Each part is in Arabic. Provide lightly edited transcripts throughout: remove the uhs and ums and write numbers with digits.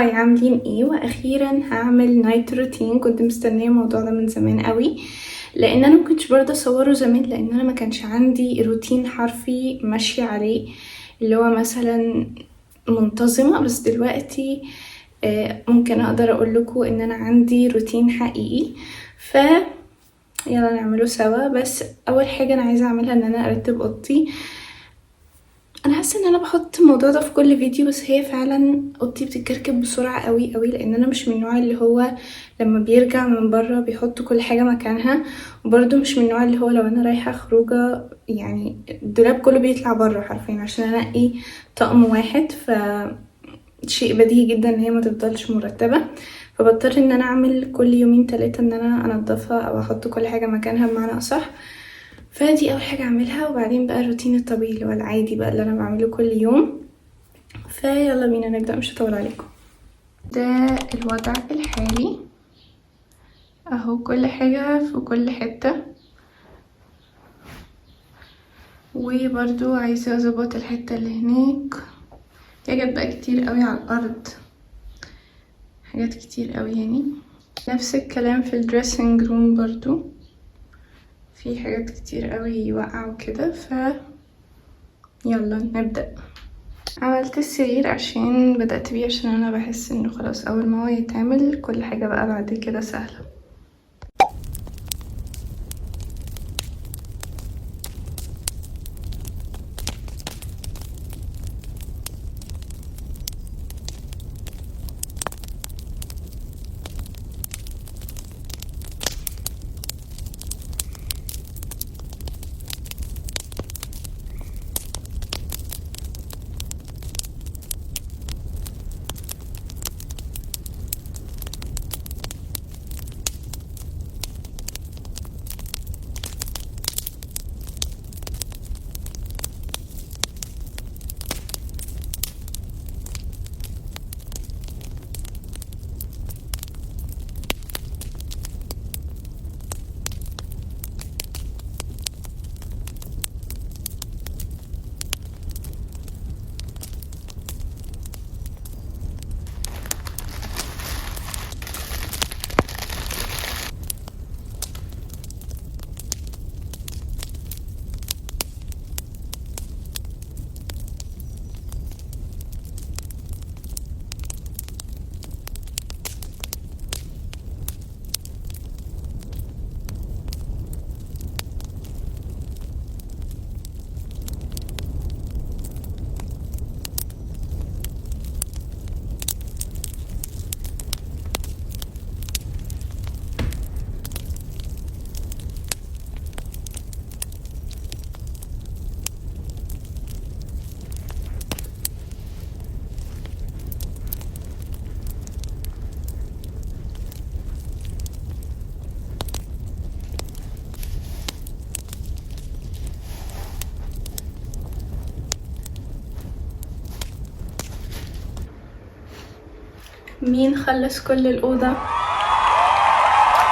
هاي، عاملين ايه؟ واخيرا هعمل نايت روتين. كنت مستنيه الموضوع ده من زمان قوي، لان انا مكنتش برضه اصوره زمان، لان انا ما كانش عندي روتين حرفي ماشيه عليه اللي هو مثلا منتظمه. بس دلوقتي ممكن اقدر اقول لكم ان انا عندي روتين حقيقي، ف يلا نعمله سوا. بس اول حاجه انا عايزه اعملها ان انا ارتب اوضتي. انا حاسه ان انا بحط الموضوع ده في كل فيديو، بس هي فعلا اوضتي بتتكركب بسرعه قوي قوي، لان انا مش من النوع اللي هو لما بيرجع من بره بيحط كل حاجه مكانها، وبرده مش من النوع اللي هو لو انا رايحه خروجه يعني الدولاب كله بيطلع بره حرفيا عشان انقي طقم واحد. ف شيء بديهي جدا ان هي ما تفضلش مرتبه، فبضطر ان انا اعمل كل يومين 3 ان انا انضفها او احط كل حاجه مكانها بمعنى اصح. فدي اول حاجه اعملها، وبعدين بقى الروتين الطبيعي اللي هو العادي بقى اللي انا بعمله كل يوم. فيلا بينا نبدا، مش هطول عليكم. ده الوضع الحالي اهو، كل حاجه في كل حته، وبرضو عايزه اظبط الحته اللي هناك. حاجات بقى كتير قوي على الارض، حاجات كتير قوي يعني. نفس الكلام في الدريسنج روم، برضو في حاجات كتير قوي وقعوا كده. يلا نبدأ. عملت السرير عشان بدأت بيه، عشان انا بحس انه خلاص اول ما هو يتعمل كل حاجة بقى بعد كده سهلة. مين خلص كل الأوضة؟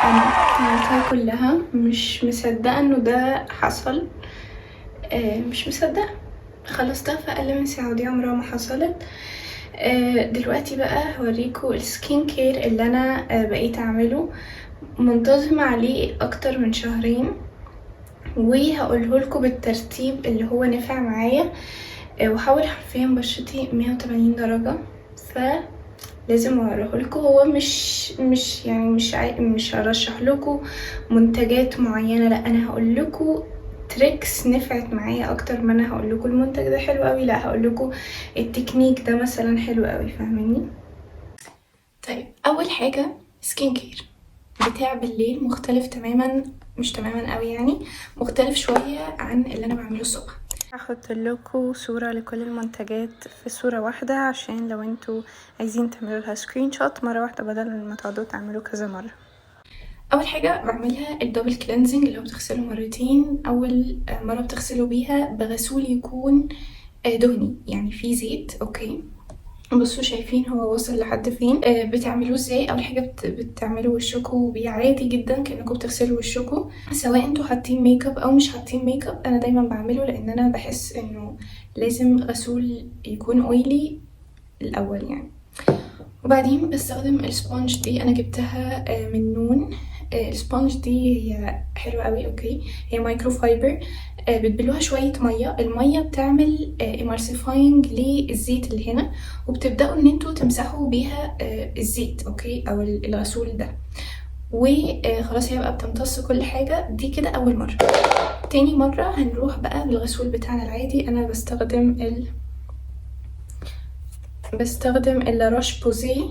أنا عملتها كلها. مش مصدقة انه ده حصل، مش مصدقة. خلصتها في أقل من ساعة، ودي عمرها ما حصلت. دلوقتي بقى هوريكم السكين كير اللي أنا بقيت أعمله، منتظمة عليه أكتر من شهرين، وهقوله لكم بالترتيب اللي هو نفع معايا. وحاول حرفيا بشرتي 180 درجة، فلازم اوريه لكم. هو مش يعني مش هرشح لكم منتجات معينة، لا انا هقول لكم تريكس نفعت معايا اكتر ما انا هقول لكم المنتج ده حلو قوي. لا، هقول لكم التكنيك ده مثلا حلو قوي، فاهميني؟ طيب، اول حاجة سكين كير بتاع بالليل مختلف تماما، مش تماما قوي يعني، مختلف شوية عن اللي انا بعمله الصبح. هاخد لكم صورة لكل المنتجات في صورة واحدة، عشان لو انتوا عايزين تعملوا لها سكرين شوت مرة واحدة بدل ما تقعدوا تعملوا كذا مرة. اول حاجة بعملها الدبل كلينزنج، اللي هو بتغسلوا مرتين. اول مرة بتغسلوا بيها بغسول يكون دهني، يعني فيه زيت. اوكي، بصوا شايفين هو وصل لحد فين. بتعملوه ازاي؟ اول حاجه بتعملوا وشكوا بيه عادي جدا كانكم بتغسلوا وشكوا، سواء انتوا حاطين ميك اب او مش حاطين ميك اب. انا دايما بعمله لان انا بحس انه لازم غسول يكون اويلي الاول يعني. وبعدين بستخدم السبونج دي، انا جبتها من نون. السبونج دي هي حلوة قوي. اوكي، هي مايكرو فايبر. بتبلوها شوية مية، المية بتعمل امالسيفاينج للزيت اللي هنا، وبتبدأوا ان انتوا تمسحوا بيها الزيت، اوكي، او الغسول ده، وخلاص هي بقى بتمتص كل حاجة. دي كده اول مرة. تاني مرة هنروح بقى بالغسول بتاعنا العادي. انا بستخدم اللاروش بوزي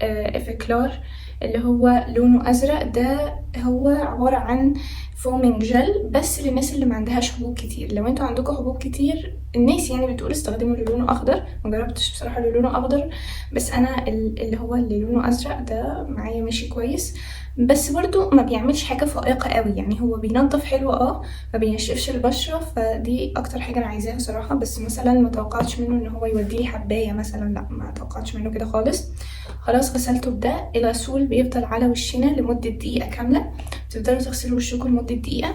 افكلار اللي هو لونه ازرق. ده هو عبارة عن فومينج جل بس للناس اللي ما عندهاش حبوب كتير. لو انتوا عندكم حبوب كتير، الناس يعني بتقول استخدموا اللي لونه اخضر. ما جربتش بصراحة اللي لونه اخضر، بس انا اللي لونه ازرق ده معايا ماشي كويس، بس برضو ما بيعملش حاجة فائقة قوي. يعني هو بينظف حلو ما بينشفش البشرة، فدي اكتر حاجة انا عايزاها صراحة. بس مثلا ما توقعتش منه ان هو يوديلي حباية مثلا، لا ما توقعتش منه كده خالص. خلاص غسلته بده. الغسول بيفضل على وشنا لمدة دقيقة كاملة، تفضلوا تغسلوا وشكم لمدة دقيقة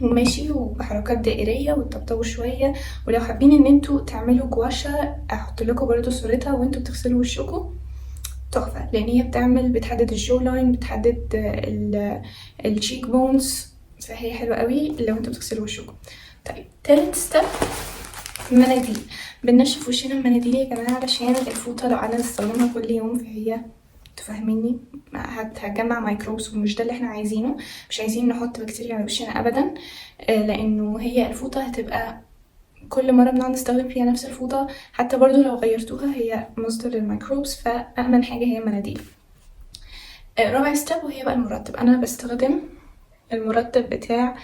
وماشي، وبحركات دائرية، وتطبطبوا شوية. ولو حابين ان انتوا تعملوا جواشة احط لكم برضو صورتها وانتوا بتغسلوا وشكم، تحفة، لان هي بتحدد الجو لاين، بتحدد الشيك بونز، فهي حلوة قوي لو انتوا بتغسلوا وشكم. طيب تالت ستيب، مناديل. بننشف وشنا بمناديل يا جماعة، علشان الفوطة لو قعدنا نستخدمها كل يوم فهي تفهميني هتجمع ميكروبس، ومش ده اللي احنا عايزينه. مش عايزين نحط بكتيريا على وشنا ابدا، لانه هي الفوطة هتبقى كل مرة بنقعد نستخدم فيها نفس الفوطة، حتى برضو لو غيرتوها هي مصدر للميكروبس، فأأمن حاجة هي مناديل. رابع ستيب وهي بقى المرطب. انا بستخدم المرطب بتاع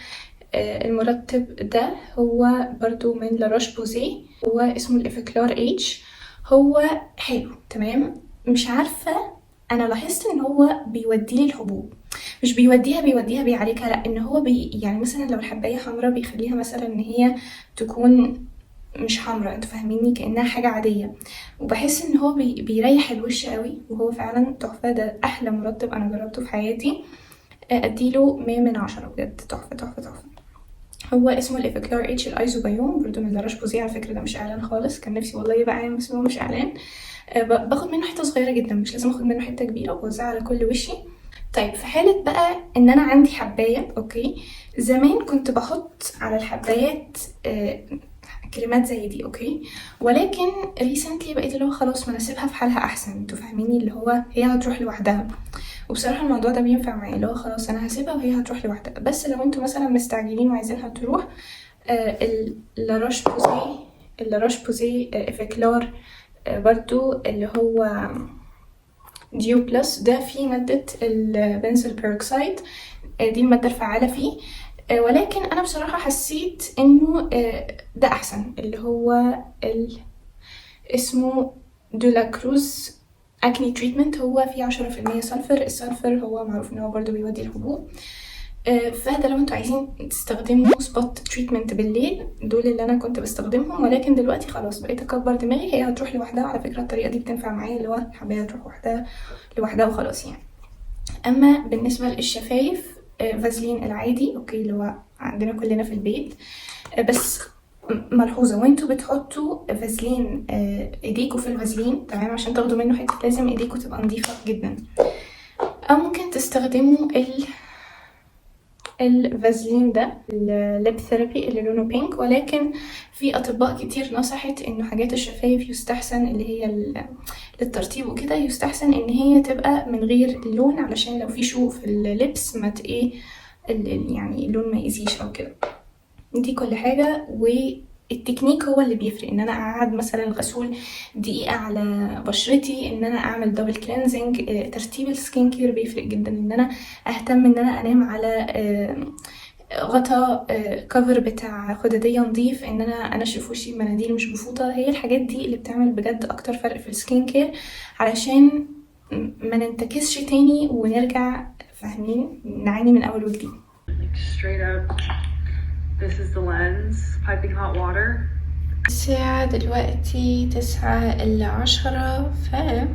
المرطب ده هو برضو من لاروش بوزي، هو اسمه الافكلار اتش. هو حلو تمام. مش عارفة، انا لاحظت ان هو بيوديلي الحبوب، مش بيوديها بيعالجها، لا، ان هو يعني مثلا لو الحباية حمراء بيخليها مثلا ان هي تكون مش حمراء، انتوا فاهميني، كأنها حاجة عادية. وبحس ان هو بيريح الوش قوي، وهو فعلا تحفة. ده احلى مرطب انا جربته في حياتي، اديله 100 من 10 بجد. تحفة تحفة تحفة. هو اسمه الافكلار اتش الايزو بايوم، برضو من لاروش بوزي. على فكرة ده مش اعلان خالص، كان نفسي والله يبقى اعلان بس هو مش اعلان. باخد منه حتة صغيرة جدا، مش لازم اخد منه حتة كبيرة وبوزعها على كل وشي. طيب في حالة بقى ان انا عندي حباية، اوكي، زمان كنت بحط على الحبايات كريمات زي دي، اوكي، ولكن ريسنتلي بقيت اللي هو خلاص ما اسيبها في حالها احسن، انتوا فاهميني، اللي هو هي هتروح لوحدها. وبصراحة الموضوع ده بينفع معايا، اللي هو خلاص انا هسيبها وهي هتروح لوحدها. بس لو انتوا مثلا مستعجلين وعايزينها تروح، اللاروش بوزي، افكلار برضو اللي هو ديو بلس، ده فيه مادة البنزل بيروكسيد، دي المادة الفعالة فيه. ولكن انا بصراحة حسيت انه ده احسن، اللي هو اسمه دولا كروز اكني تريتمنت. هو فيه 10% سلفر. السلفر هو معروف ان هو برضو بيودي الحبوب. فده لو انتوا عايزين تستخدموا سبوت تريتمنت بالليل، دول اللي انا كنت بستخدمهم. ولكن دلوقتي خلاص بقيت اكبر دماغي، هي هتروح لوحدها. على فكرة الطريقة دي بتنفع معايا، اللي هو الحباية تروح لوحدها وخلاص يعني. اما بالنسبة للشفايف، فازلين العادي، اوكي، اللي هو عندنا كلنا في البيت. بس ملحوظة، وانتوا بتحطوا فازلين ايديكوا في الفازلين تمام، عشان تاخدوا منه حتة لازم ايديكوا تبقى نظيفة جدا. او ممكن تستخدموا الفازلين ده الليب ثيرابي اللي لونه بينك. ولكن في اطباء كتير نصحت انه حاجات الشفايف يستحسن اللي هي للترطيب وكده، يستحسن ان هي تبقى من غير اللون، علشان لو في شو في اللبس ما ايه يعني اللون ما يأذيش او كده. دي كل حاجة. والتكنيك هو اللي بيفرق، ان انا اقعد مثلا الغسول دقيقة على بشرتي، ان انا اعمل دبل كلينزنج. ترتيب السكين كير بيفرق جدا، ان انا اهتم ان انا انام على غطا كفر بتاع خدادية نظيف، ان انا انشف وشي بمناديل مش بفوطة. هي الحاجات دي اللي بتعمل بجد اكتر فرق في السكين كير، علشان ما ننتكسش تاني ونرجع فاهمين نعاني من اول وجديد. This is the lens, piping hot water. الساعة دلوقتي 9:10.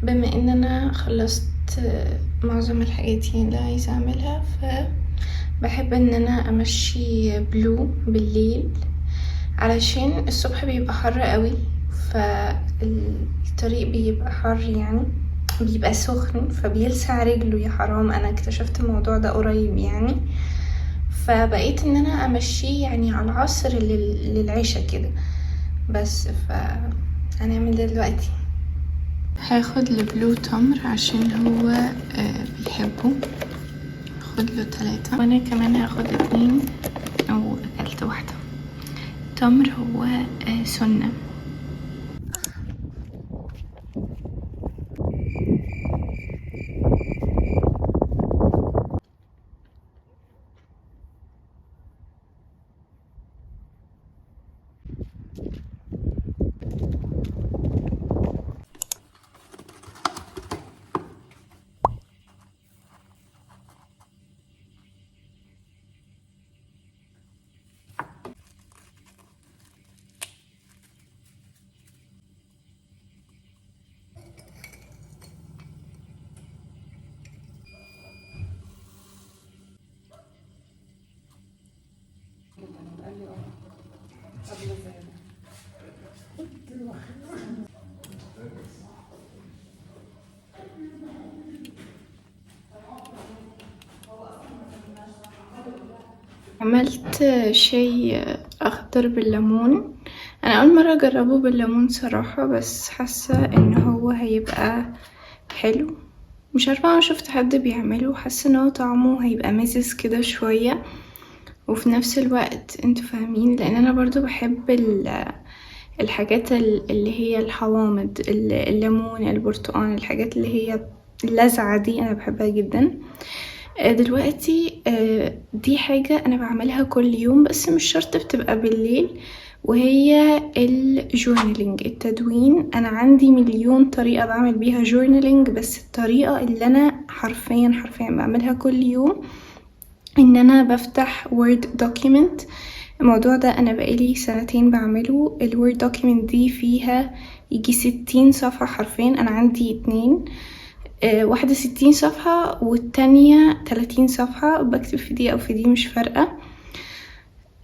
بما ان انا خلصت معظم الحاجات اللي عايزة اعملها، بحب ان انا امشي بلو بالليل، علشان الصبح بيبقى حر قوي، فالطريق بيبقى حر يعني، بيبقى سخن فبيلسع رجله يا حرام. انا اكتشفت الموضوع ده قريب يعني، فبقيت ان انا امشيه يعني على العصر للعشاء كده بس. هنعمل ده دلوقتي. هاخد البلو تمر عشان هو بيحبه، هاخد له 3 وانا كمان هاخد 2 او اكلت واحدة. تمر هو سنة. عملت شاي اخضر بالليمون. انا اول مره اجربه بالليمون صراحه، بس حاسه ان هو هيبقى حلو. مش عارفه، انا شفت حد بيعمله، حاسه ان هو طعمه هيبقى مزز كده شويه، وفي نفس الوقت انتوا فاهمين، لان انا برضو بحب الحاجات اللي هي الحوامض، الليمون، البرتقال، الحاجات اللي هي اللذعة دي انا بحبها جدا. دلوقتي دي حاجة انا بعملها كل يوم، بس مش شرط بتبقى بالليل، وهي الجورنالينج، التدوين. انا عندي مليون طريقة بعمل بيها جورنالينج، بس الطريقة اللي انا حرفيا بعملها كل يوم ان انا بفتح وورد دوكيمنت. الموضوع ده انا بقالي 2 بعمله. الوورد دوكيمنت دي فيها يجي 60 صفحة حرفيا. انا عندي 2، واحدة 60 صفحة والتانية 30 صفحة، بكتب في دي او في دي مش فارقة.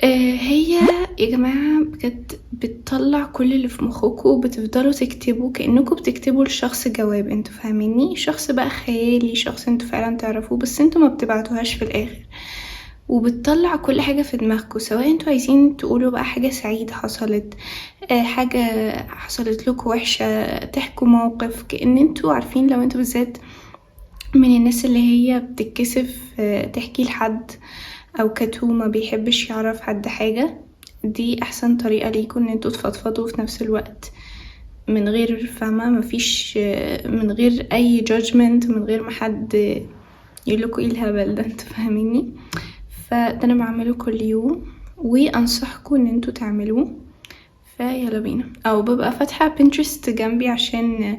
هي يا جماعة بجد بتطلع كل اللي في مخكوا، وبتفضلوا تكتبوا كأنكوا بتكتبوا لشخص جواب. انتوا فاهميني؟ شخص بقى خيالي، شخص انتوا فعلا تعرفوه بوا انتوا ما بتبعتوهاش في الاخر. وبتطلع كل حاجة في دماغكوا، سواء انتوا عايزين تقولوا بقى حاجة سعيدة حصلت، حاجة حصلت لكم وحشة، تحكوا موقف. كأن انتوا عارفين لو انتوا بالذات من الناس اللي هي بتتكسف تحكي لحد، او كتوم ما بيحبش يعرف حد حاجة، دي احسن طريقة ليكم ان انتوا تفضفضوا في نفس الوقت من غير فاهمة، مفيش من غير اي judgment، من غير ما حد يقولكوا ايه الهبل ده. انتوا فاهميني؟ فده انا بعمله كل يوم، وانصحكم ان انتوا تعملوه. فيلا بينا. او ببقى فاتحة بنترست جنبي عشان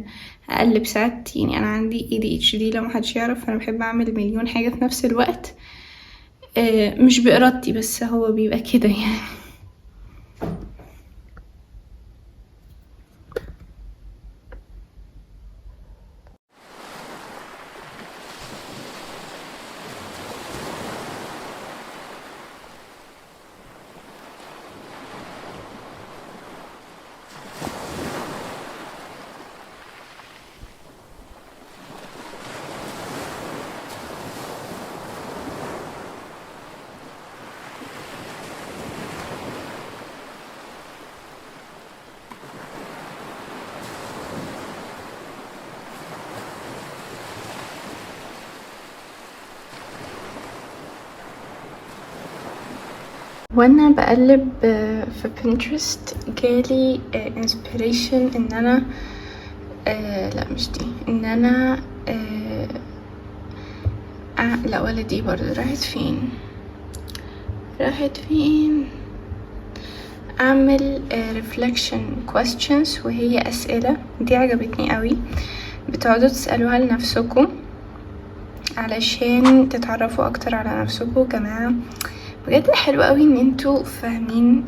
اقلب ساعات، يعني انا عندي ADHD لو محدش يعرف. انا بحب اعمل مليون حاجة في نفس الوقت، مش بإرادتي، بس هو بيبقى كده يعني. وانا بقلب في بنترست جالي inspiration ان انا لا مش دي، ان انا لا ولا دي برضو. راحت فين اعمل reflection questions، وهي اسئلة. دي عجبتني قوي، بتقعدوا تسألوها لنفسكم علشان تتعرفوا اكتر على نفسكم. جماعة بجد حلو قوي ان انتوا فاهمين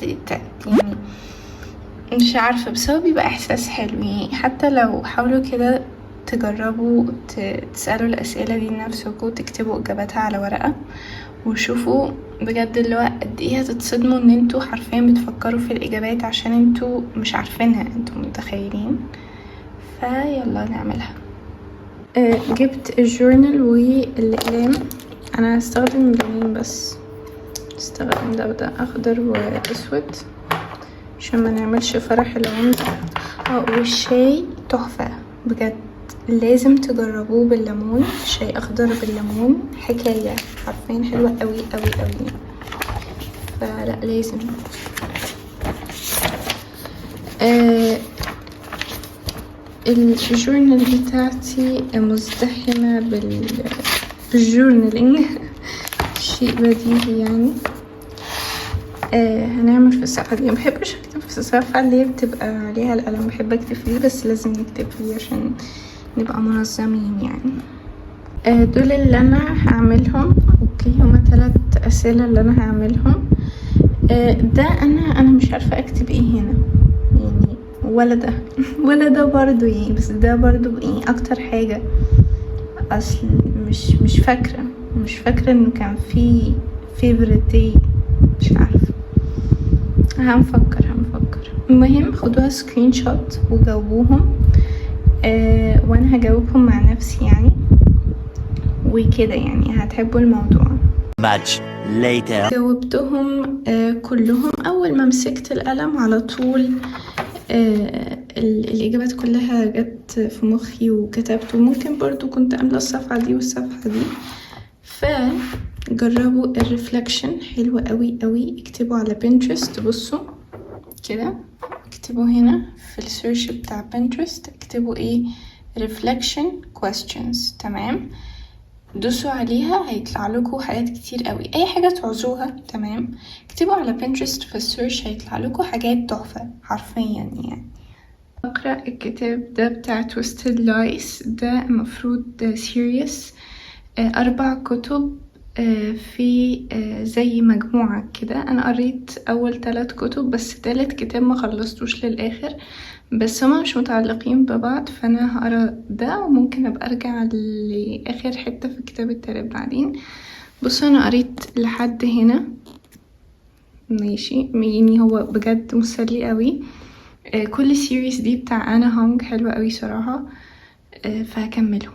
يعني مش عارفة، بس هو بيبقى احساس حلو يعني. حتى لو حاولوا كده تجربوا تسألوا الاسئلة دي لنفسكم، تكتبوا اجاباتها على ورقة وشوفوا بجد اللي هو قد ايه هتتصدموا ان انتوا حرفيا بتفكروا في الاجابات عشان انتوا مش عارفينها، انتوا متخيلين. فيلا نعملها. جبت الجورنال والاقلام. انا هستخدم لونين بس، استخدم ده وده، اخضر واسود، عشان ما نعملش فرح العمر. والشاي تحفة بجد، لازم تجربوه بالليمون، شاي اخضر بالليمون حكاية، حرفيا حلوة قوي قوي قوي، فلا لازم. الجورنال بتاعتي مزدحمة بالجورنالينج شيء بديهي يعني. هنعمل في الصفحة دي، مبحبش اكتب في الصفحة اللي بتبقى عليها القلم، بحب اكتب فيه، بس لازم نكتب فيه عشان نبقى منظمين يعني. دول اللي انا هعملهم. اوكي، هما 3 اسئلة اللي انا هعملهم. ده انا مش عارفة اكتب ايه هنا يعني، ولا ده ولا ده برضو يعني، بس ده برضو يعني اكتر حاجة. اصل مش فاكرة انه كان في favorite day، مش عارفة. هنفكر. المهم خدوها سكرين شوت وجاوبوهم. وانا هجاوبهم مع نفسي يعني، وكده يعني هتحبوا الموضوع. Much later. جاوبتهم كلهم. اول ما مسكت القلم على طول الاجابات كلها جت في مخي وكتبت، وممكن برضو كنت املى الصفحة دي والصفحة دي. فجربوا الريفلكشن، حلوة قوي قوي. اكتبوا على بنترست، بصوا كده، اكتبوا هنا في السيرش بتاع بنترست، اكتبوا ايه reflection questions. تمام، دوسوا عليها هيطلع لكم حاجات كتير قوي، اي حاجة تعوزوها. تمام، اكتبوا على بنترست في السيرش هيطلع لكم حاجات تحفة حرفيا يعني. اقرأ الكتاب ده بتاع Twisted Lies، ده المفروض سيريس. 4 كتب في زي مجموعة كده. انا قريت اول 3 كتب، بس تالت كتاب ما خلصتوش للاخر، بس هما مش متعلقين ببعض، فانا هقرا ده وممكن ابقى ارجع لاخر حتة في الكتاب التالت بعدين. بصوا انا قريت لحد هنا ماشي يعني، هو بجد مسلي قوي. كل سيريز دي بتاع انا هونج حلوة قوي صراحة، فهكمله.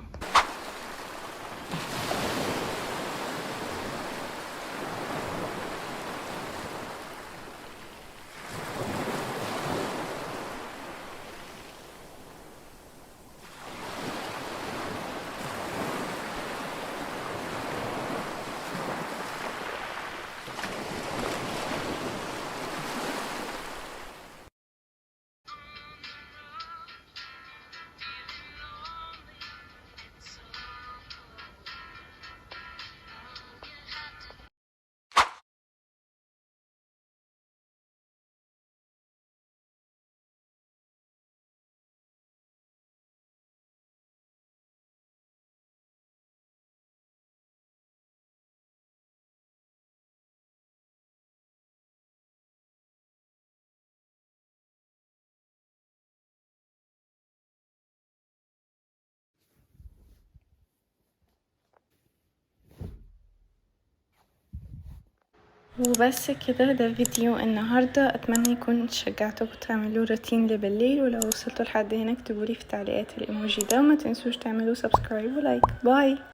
وبس كده، ده فيديو النهاردة. اتمنى يكون شجعتكم تعملوا روتين لبالليل، ولو وصلتوا لحد هنا اكتبولي في التعليقات الايموجي ده، وما تنسوش تعملوا سبسكرايب ولايك. باي.